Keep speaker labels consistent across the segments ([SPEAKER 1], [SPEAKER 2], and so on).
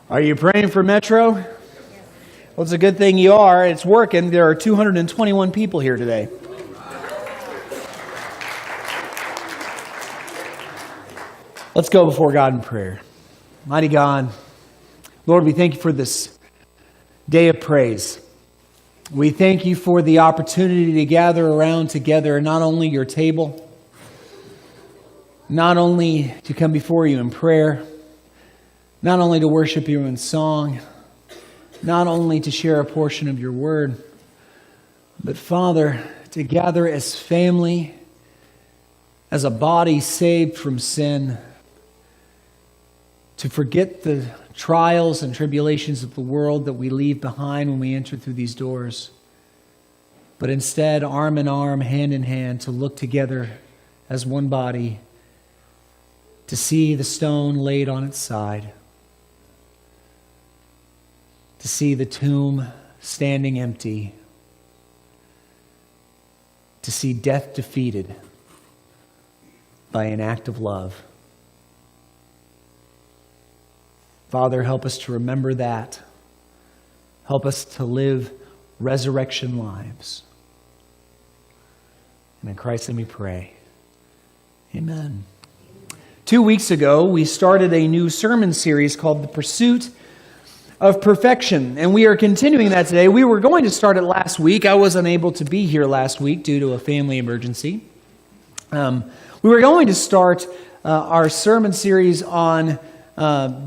[SPEAKER 1] Are you praying for Metro? Well, it's a good thing you are. It's working. There are 221 people here today. Let's go before God in prayer. Mighty God, Lord, we thank you for this day of praise. We thank you for the opportunity to gather around together, not only your table, not only to come before you in prayer, not only to worship you in song, not only to share a portion of your word, but Father, to gather as family, as a body saved from sin, to forget the trials and tribulations of the world that we leave behind when we enter through these doors, but instead, arm in arm, hand in hand, to look together as one body, to see the stone laid on its side, to see the tomb standing empty, to see death defeated by an act of love. Father, help us to remember that. Help us to live resurrection lives. And in Christ's name we pray. Amen. 2 weeks ago, we started a new sermon series called The Pursuit of Perfection, and we are continuing that today. We were going to start it last week. I was unable to be here last week due to a family emergency. We were going to start our sermon series on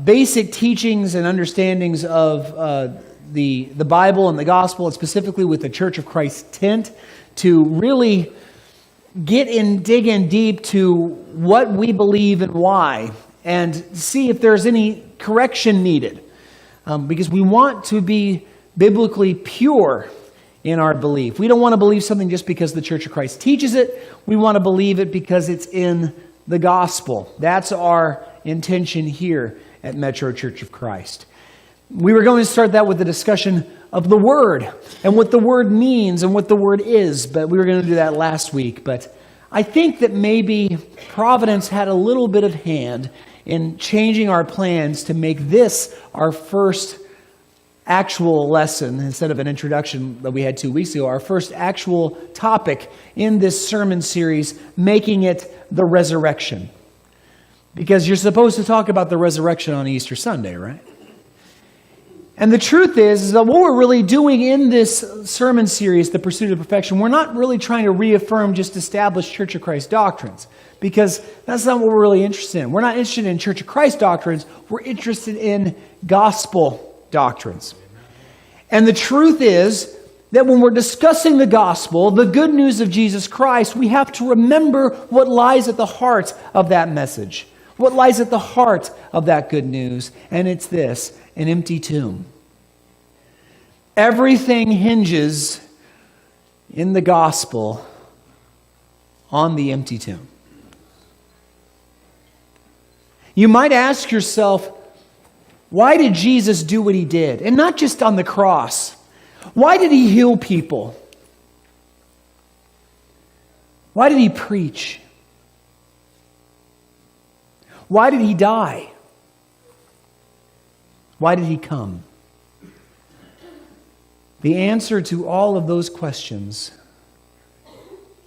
[SPEAKER 1] basic teachings and understandings of the Bible and the gospel, and specifically with the Church of Christ tent, to really dig in deep to what we believe and why, and see if there's any correction needed. Because we want to be biblically pure in our belief. We don't want to believe something just because the Church of Christ teaches it. We want to believe it because it's in the gospel. That's our intention here at Metro Church of Christ. We were going to start that with a discussion of the Word and what the Word means and what the Word is, but we were going to do that last week. But I think that maybe Providence had a little bit of hand in changing our plans to make this our first actual lesson, instead of an introduction that we had 2 weeks ago, our first actual topic in this sermon series, making it the resurrection. Because you're supposed to talk about the resurrection on Easter Sunday, right? And the truth is that what we're really doing in this sermon series, The Pursuit of Perfection, we're not really trying to reaffirm just established Church of Christ doctrines, because that's not what we're really interested in. We're not interested in Church of Christ doctrines. We're interested in gospel doctrines. And the truth is that when we're discussing the gospel, the good news of Jesus Christ, we have to remember what lies at the heart of that message. What lies at the heart of that good news? And it's this: an empty tomb. Everything hinges in the gospel on the empty tomb. You might ask yourself, why did Jesus do what he did? And not just on the cross. Why did he heal people? Why did he preach? Why did he die? Why did he come? The answer to all of those questions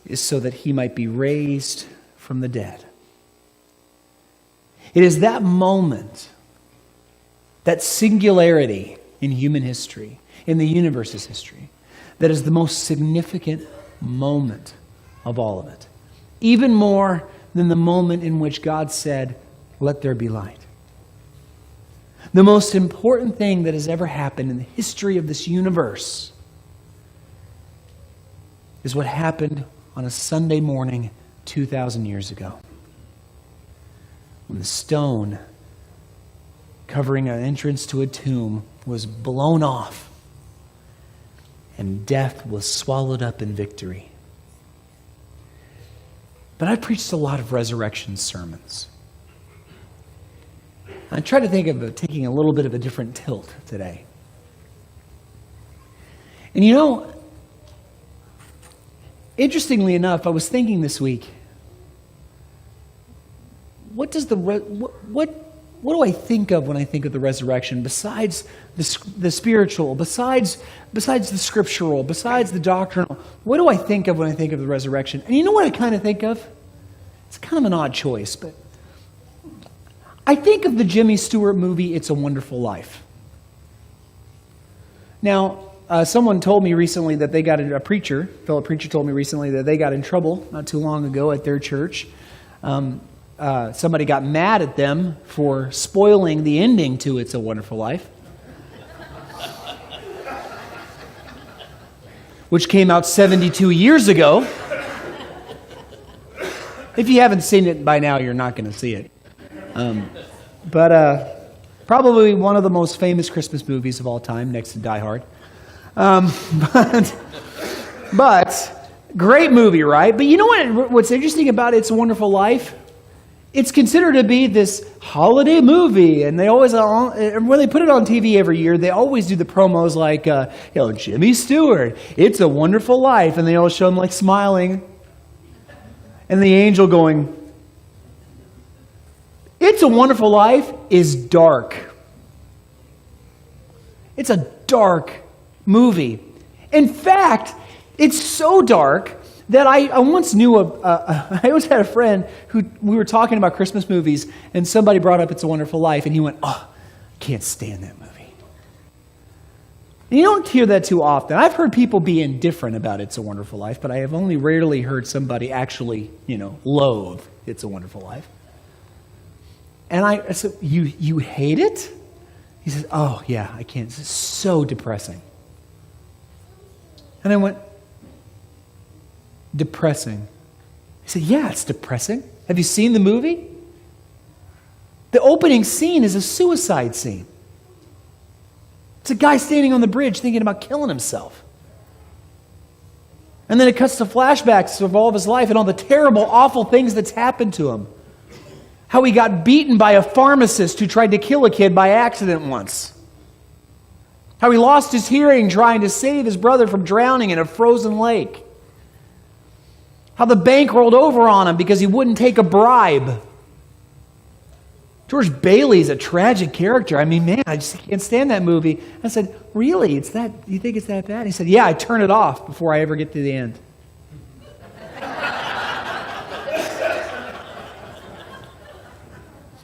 [SPEAKER 1] is so that he might be raised from the dead. It is that moment, that singularity in human history, in the universe's history, that is the most significant moment of all of it. Even more than the moment in which God said, "Let there be light." The most important thing that has ever happened in the history of this universe is what happened on a Sunday morning 2,000 years ago, when the stone covering an entrance to a tomb was blown off and death was swallowed up in victory. But I preached a lot of resurrection sermons. I try to think of taking a little bit of a different tilt today. And you know, interestingly enough, I was thinking this week, what what do I think of when I think of the resurrection, besides the spiritual, besides the scriptural, besides the doctrinal? What do I think of when I think of the resurrection? And you know what I kind of think of? It's kind of an odd choice, but I think of the Jimmy Stewart movie, It's a Wonderful Life. Now, someone told me recently that they got a fellow preacher told me recently that they got in trouble not too long ago at their church. Somebody got mad at them for spoiling the ending to It's a Wonderful Life, which came out 72 years ago. If you haven't seen it by now, you're not going to see it. But probably one of the most famous Christmas movies of all time, next to Die Hard. But great movie, right? But you know what's interesting about It's a Wonderful Life? It's considered to be this holiday movie, and they always, when they put it on TV every year, they always do the promos like, Jimmy Stewart, It's a Wonderful Life, and they always show him like smiling, and the angel going. It's a Wonderful Life is dark. It's a dark movie. In fact, it's so dark that I once knew I always had a friend who we were talking about Christmas movies, and somebody brought up It's a Wonderful Life, and he went, "Oh, I can't stand that movie." And you don't hear that too often. I've heard people be indifferent about It's a Wonderful Life, but I have only rarely heard somebody actually, loathe It's a Wonderful Life. And I said, you hate it? He says, "Oh, yeah, I can't. It's so depressing." And I went, "Depressing?" He said, "Yeah, it's depressing. Have you seen the movie? The opening scene is a suicide scene. It's a guy standing on the bridge thinking about killing himself. And then it cuts to flashbacks of all of his life and all the terrible, awful things that's happened to him. How he got beaten by a pharmacist who tried to kill a kid by accident once. How he lost his hearing trying to save his brother from drowning in a frozen lake. How the bank rolled over on him because he wouldn't take a bribe. George Bailey's a tragic character. I mean, man, I just can't stand that movie." I said, "Really? You think it's that bad?" He said, "Yeah, I turn it off before I ever get to the end."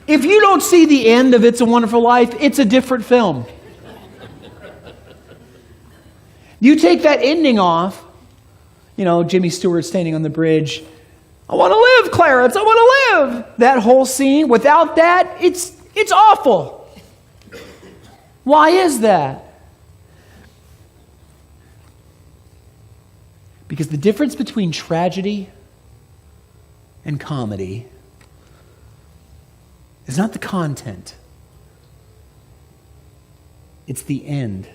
[SPEAKER 1] If you don't see the end of It's a Wonderful Life, it's a different film. You take that ending off, Jimmy Stewart standing on the bridge. "I want to live, Clarence, I want to live." That whole scene, without that, it's awful. Why is that? Because the difference between tragedy and comedy is not the content. It's the end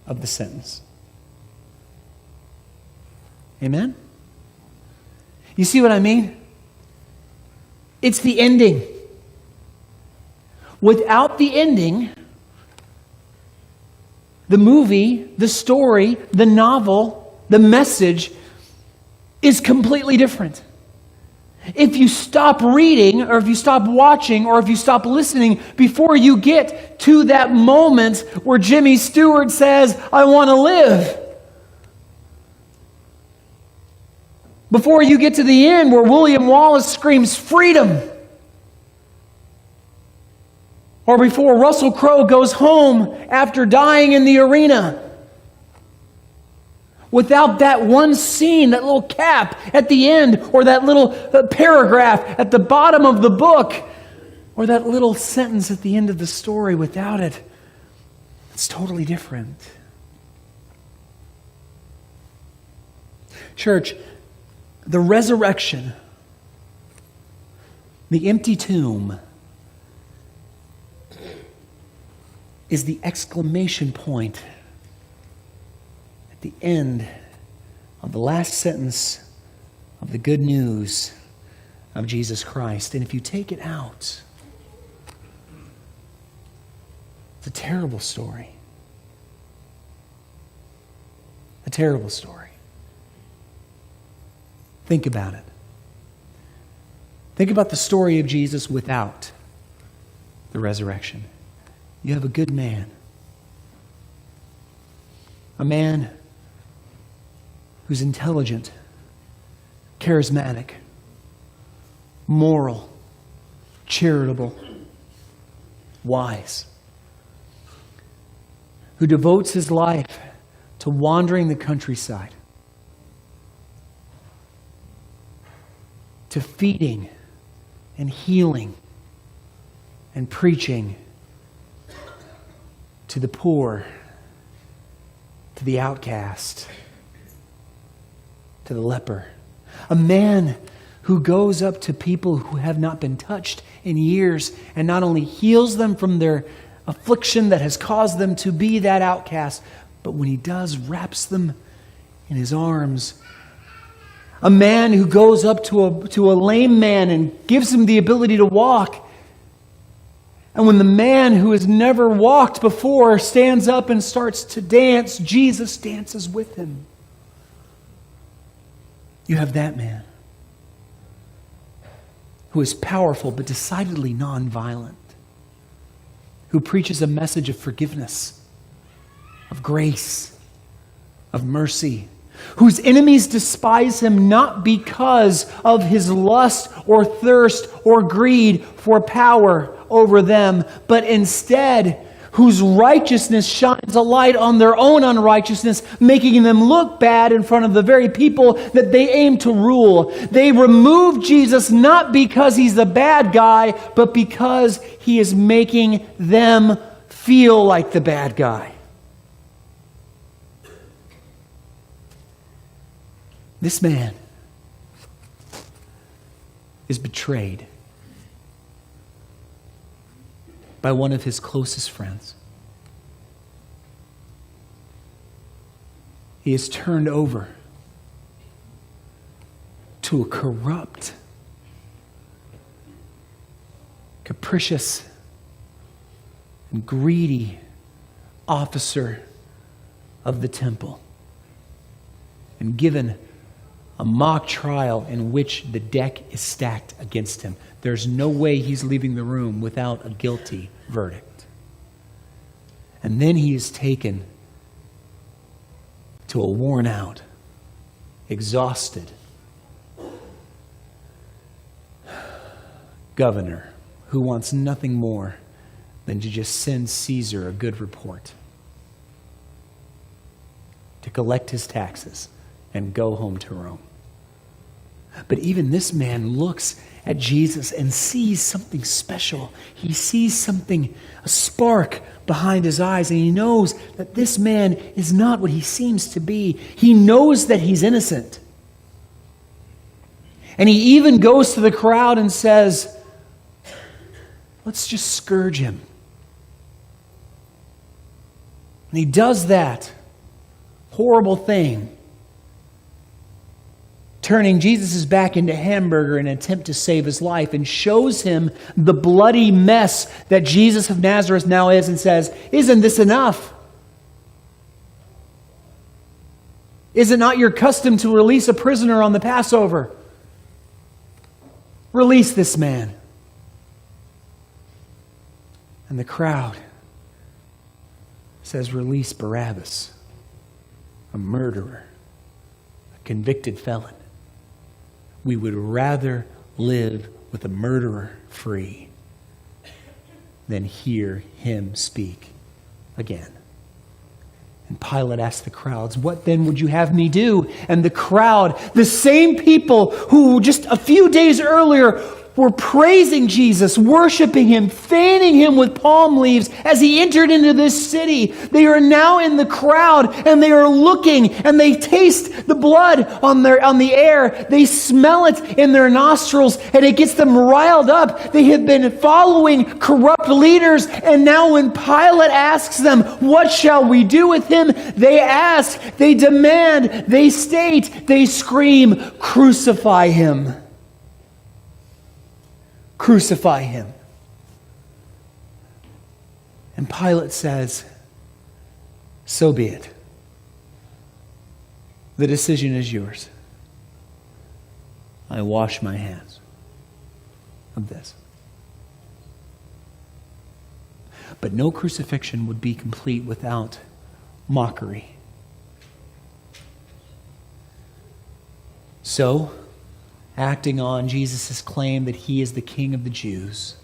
[SPEAKER 1] of the sentence. Amen? You see what I mean? It's the ending. Without the ending, the movie, the story, the novel, the message is completely different. If you stop reading, or if you stop watching, or if you stop listening before you get to that moment where Jimmy Stewart says, "I want to live," before you get to the end where William Wallace screams freedom, or before Russell Crowe goes home after dying in the arena, without that one scene, that little cap at the end, or that little paragraph at the bottom of the book, or that little sentence at the end of the story, without it, it's totally different. Church, the resurrection, the empty tomb, is the exclamation point at the end of the last sentence of the good news of Jesus Christ. And if you take it out, it's a terrible story. A terrible story. Think about it. Think about the story of Jesus without the resurrection. You have a good man. A man who's intelligent, charismatic, moral, charitable, wise, who devotes his life to wandering the countryside, to feeding and healing and preaching to the poor, to the outcast, to the leper. A man who goes up to people who have not been touched in years and not only heals them from their affliction that has caused them to be that outcast, but when he does, wraps them in his arms. A man who goes up to a lame man and gives him the ability to walk. And when the man who has never walked before stands up and starts to dance, Jesus dances with him. You have that man who is powerful but decidedly nonviolent, who preaches a message of forgiveness, of grace, of mercy, whose enemies despise him not because of his lust or thirst or greed for power over them, but instead whose righteousness shines a light on their own unrighteousness, making them look bad in front of the very people that they aim to rule. They remove Jesus not because he's the bad guy, but because he is making them feel like the bad guy. This man is betrayed by one of his closest friends. He is turned over to a corrupt, capricious, and greedy officer of the temple and given a mock trial in which the deck is stacked against him. There's no way he's leaving the room without a guilty verdict. And then he is taken to a worn out, exhausted governor who wants nothing more than to just send Caesar a good report, to collect his taxes and go home to Rome. But even this man looks at Jesus and sees something special. He sees something, a spark behind his eyes, and he knows that this man is not what he seems to be. He knows that he's innocent. And he even goes to the crowd and says, let's just scourge him. And he does that horrible thing, turning Jesus' back into hamburger in an attempt to save his life, and shows him the bloody mess that Jesus of Nazareth now is, and says, isn't this enough? Is it not your custom to release a prisoner on the Passover? Release this man. And the crowd says, release Barabbas, a murderer, a convicted felon. We would rather live with a murderer free than hear him speak again. And Pilate asked the crowds, what then would you have me do? And the crowd, the same people who just a few days earlier were praising Jesus, worshiping him, fanning him with palm leaves as he entered into this city. They are now in the crowd, and they are looking, and they taste the blood on the air. They smell it in their nostrils, and it gets them riled up. They have been following corrupt leaders, and now when Pilate asks them, what shall we do with him? They ask, they demand, they state, they scream, crucify him. Crucify him. And Pilate says, so be it. The decision is yours. I wash my hands of this. But no crucifixion would be complete without mockery. So, acting on Jesus' claim that he is the King of the Jews,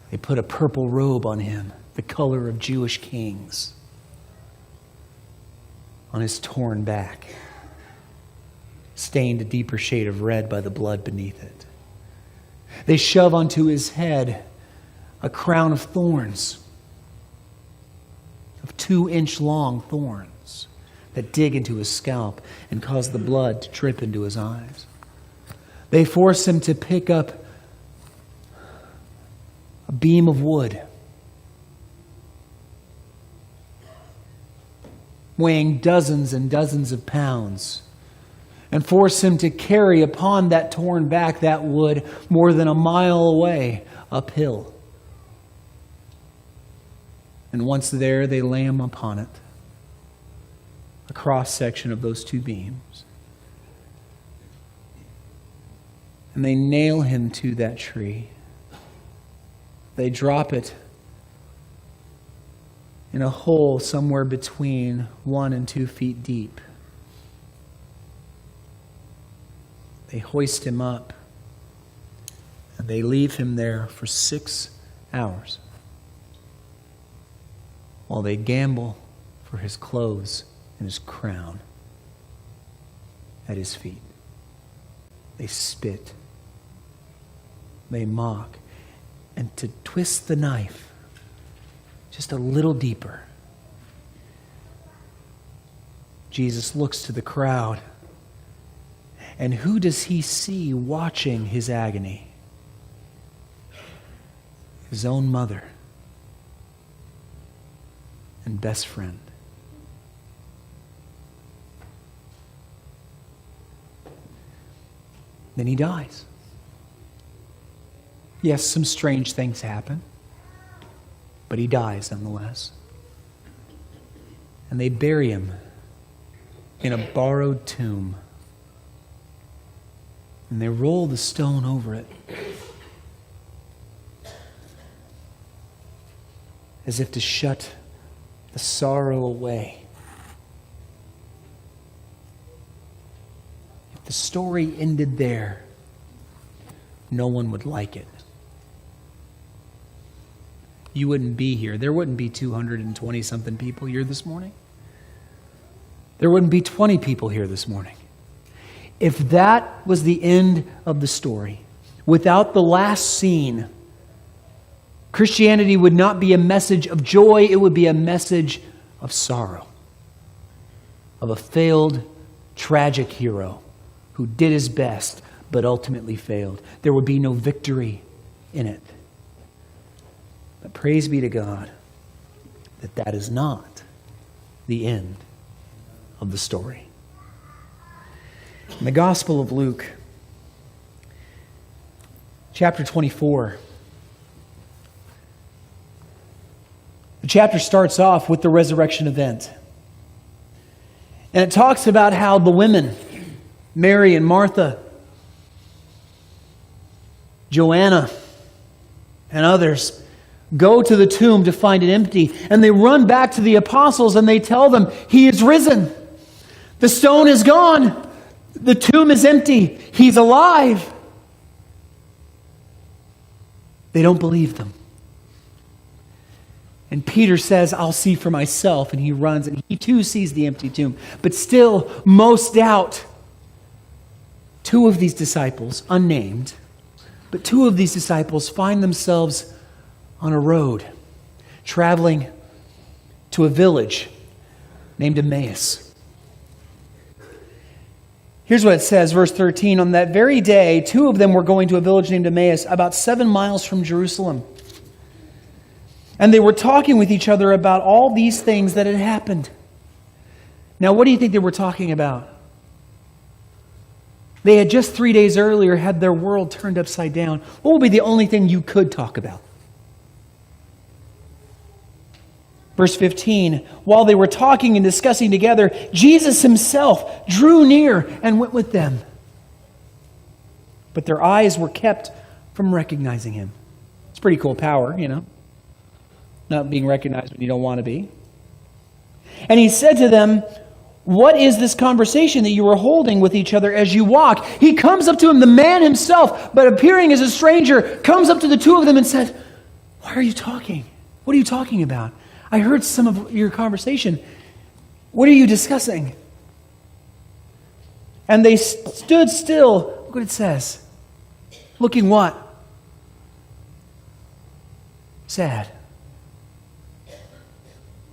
[SPEAKER 1] they put a purple robe on him, the color of Jewish kings, on his torn back, stained a deeper shade of red by the blood beneath it. They shove onto his head a crown of thorns, of 2-inch long thorns that dig into his scalp and cause the blood to drip into his eyes. They force him to pick up a beam of wood, weighing dozens and dozens of pounds, and force him to carry upon that torn back that wood more than a mile away uphill. And once there, they lay him upon it, a cross-section of those 2 beams. And they nail him to that tree. They drop it in a hole somewhere between 1 and 2 feet deep. They hoist him up, and they leave him there for 6 hours while they gamble for his clothes and his crown at his feet. They spit. They mock. And to twist the knife just a little deeper, Jesus looks to the crowd. And who does he see watching his agony? His own mother and best friend. Then he dies. Yes, some strange things happen, but he dies nonetheless. And they bury him in a borrowed tomb. And they roll the stone over it as if to shut the sorrow away. If the story ended there, no one would like it. You wouldn't be here. There wouldn't be 220-something people here this morning. There wouldn't be 20 people here this morning. If that was the end of the story, without the last scene, Christianity would not be a message of joy, it would be a message of sorrow, of a failed, tragic hero who did his best but ultimately failed. There would be no victory in it. But praise be to God that that is not the end of the story. In the Gospel of Luke, chapter 24, the chapter starts off with the resurrection event. And it talks about how the women, Mary and Martha, Joanna, and others, go to the tomb to find it empty. And they run back to the apostles and they tell them, He is risen. The stone is gone. The tomb is empty. He's alive. They don't believe them. And Peter says, I'll see for myself. And he runs and he too sees the empty tomb. But still, most doubt. 2 of these disciples, unnamed, but 2 of these disciples find themselves on a road, traveling to a village named Emmaus. Here's what it says, verse 13. On that very day, 2 of them were going to a village named Emmaus, about 7 miles from Jerusalem. And they were talking with each other about all these things that had happened. Now, what do you think they were talking about? They had just 3 days earlier had their world turned upside down. What would be the only thing you could talk about? Verse 15, while they were talking and discussing together, Jesus himself drew near and went with them. But their eyes were kept from recognizing him. It's pretty cool power, you know. not being recognized when you don't want to be. And he said to them, "What is this conversation that you are holding with each other as you walk?" He comes up to him, the man himself, but appearing as a stranger, comes up to the two of them and said, "Why are you talking? What are you talking about? I heard some of your conversation. What are you discussing?" And they stood still. Look what it says. Looking what? Sad.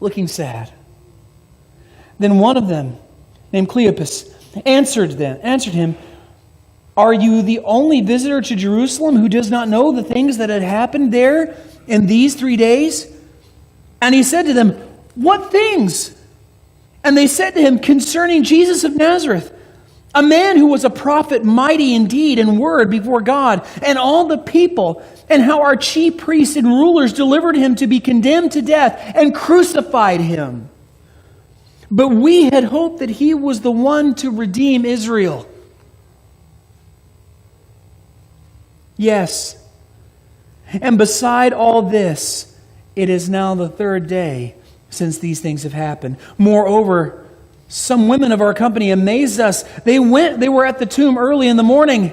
[SPEAKER 1] Looking sad. Then one of them, named Cleopas, answered him, "Are you the only visitor to Jerusalem who does not know the things that had happened there in these 3 days?" And he said to them, "What things?" And they said to him, "Concerning Jesus of Nazareth, a man who was a prophet, mighty in deed and word before God and all the people, and how our chief priests and rulers delivered him to be condemned to death and crucified him. But we had hoped that he was the one to redeem Israel." Yes. And beside all this, it is now the 3rd day since these things have happened. Moreover, some women of our company amazed us. They were at the tomb early in the morning.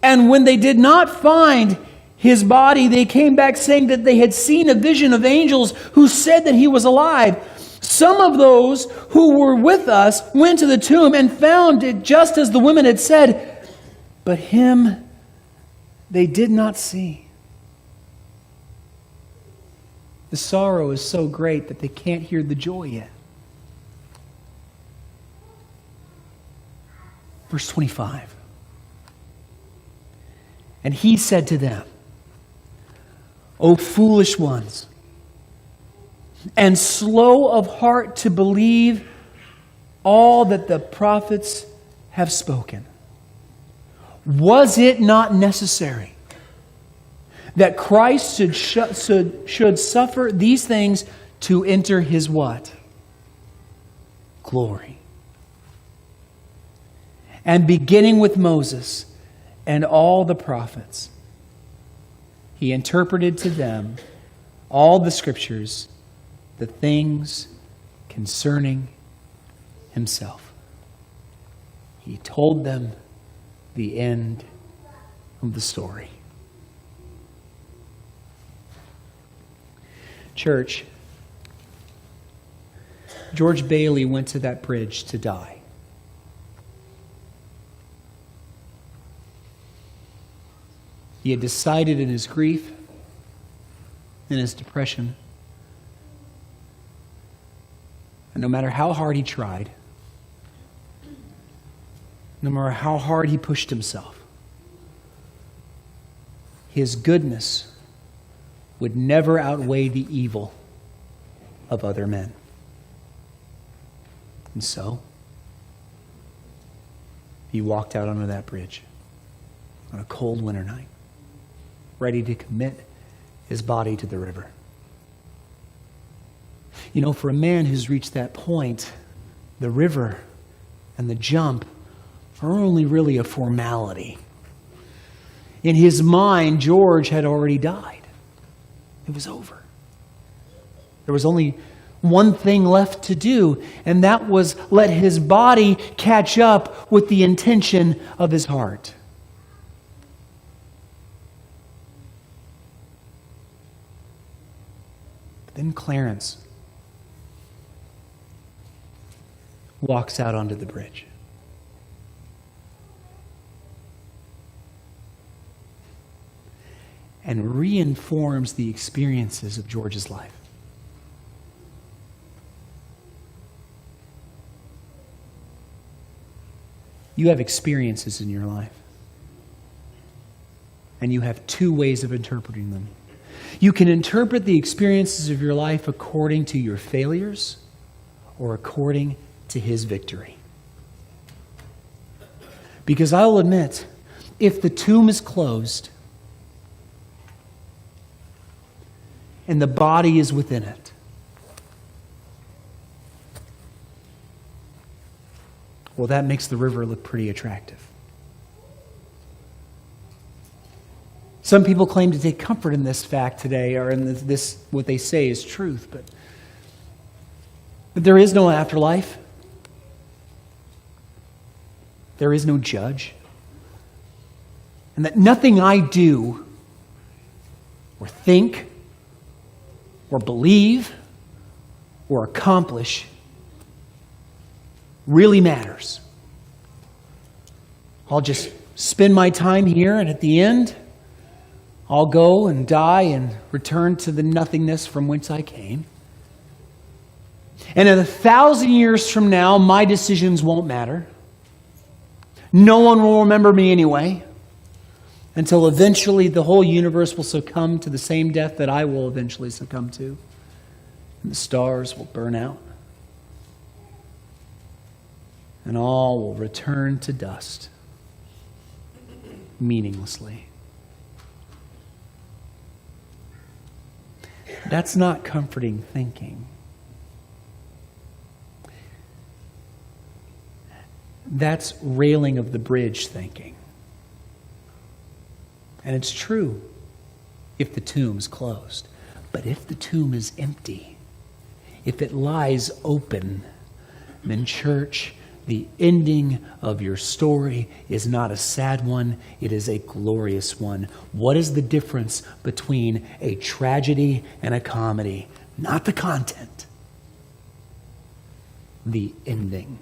[SPEAKER 1] And when they did not find his body, they came back saying that they had seen a vision of angels who said that he was alive. Some of those who were with us went to the tomb and found it just as the women had said, but him they did not see. The sorrow is so great that they can't hear the joy yet. Verse 25. And he said to them, "O foolish ones, and slow of heart to believe all that the prophets have spoken. Was it not necessary that Christ should suffer these things to enter his" what? Glory. And beginning with Moses and all the prophets, he interpreted to them all the scriptures, the things concerning himself. He told them the end of the story. Church, George Bailey went to that bridge to die. He had decided in his grief, in his depression, and no matter how hard he tried, no matter how hard he pushed himself, his goodness would never outweigh the evil of other men. And so, he walked out onto that bridge on a cold winter night, ready to commit his body to the river. You know, for a man who's reached that point, the river and the jump are only really a formality. In his mind, George had already died. It was over. There was only one thing left to do, and that was let his body catch up with the intention of his heart. But then Clarence walks out onto the bridge. And reinforms the experiences of George's life. You have experiences in your life. And you have two ways of interpreting them. You can interpret the experiences of your life according to your failures or according to his victory. Because I'll admit, if the tomb is closed and the body is within it, well, that makes the river look pretty attractive. Some people claim to take comfort in this fact today, or in this what they say is truth, but there is no afterlife. There is no judge. And that nothing I do, or think, or believe, or accomplish really matters. I'll just spend my time here, and at the end, I'll go and die and return to the nothingness from whence I came. And in 1,000 years from now, my decisions won't matter. No one will remember me anyway, until eventually the whole universe will succumb to the same death that I will eventually succumb to. And the stars will burn out. And all will return to dust, meaninglessly. That's not comforting thinking. That's railing of the bridge thinking. And it's true if the tomb's closed. But if the tomb is empty, if it lies open, then church, the ending of your story is not a sad one, it is a glorious one. What is the difference between a tragedy and a comedy? Not the content. The ending.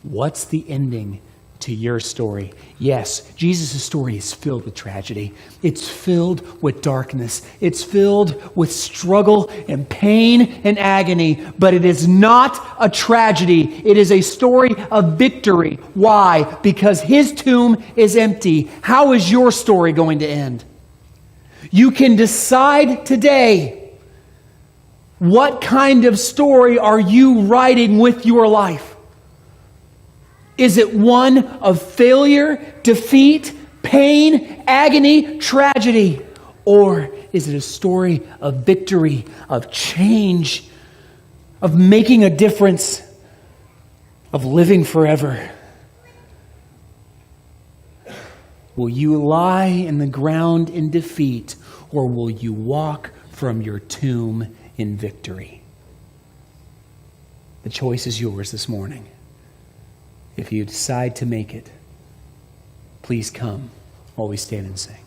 [SPEAKER 1] What's the ending to your story? Yes, Jesus' story is filled with tragedy. It's filled with darkness. It's filled with struggle and pain and agony, but it is not a tragedy. It is a story of victory. Why? Because his tomb is empty. How is your story going to end? You can decide today, what kind of story are you writing with your life? Is it one of failure, defeat, pain, agony, tragedy? Or is it a story of victory, of change, of making a difference, of living forever? Will you lie in the ground in defeat, or will you walk from your tomb in victory? The choice is yours this morning. If you decide to make it, please come while we stand and sing.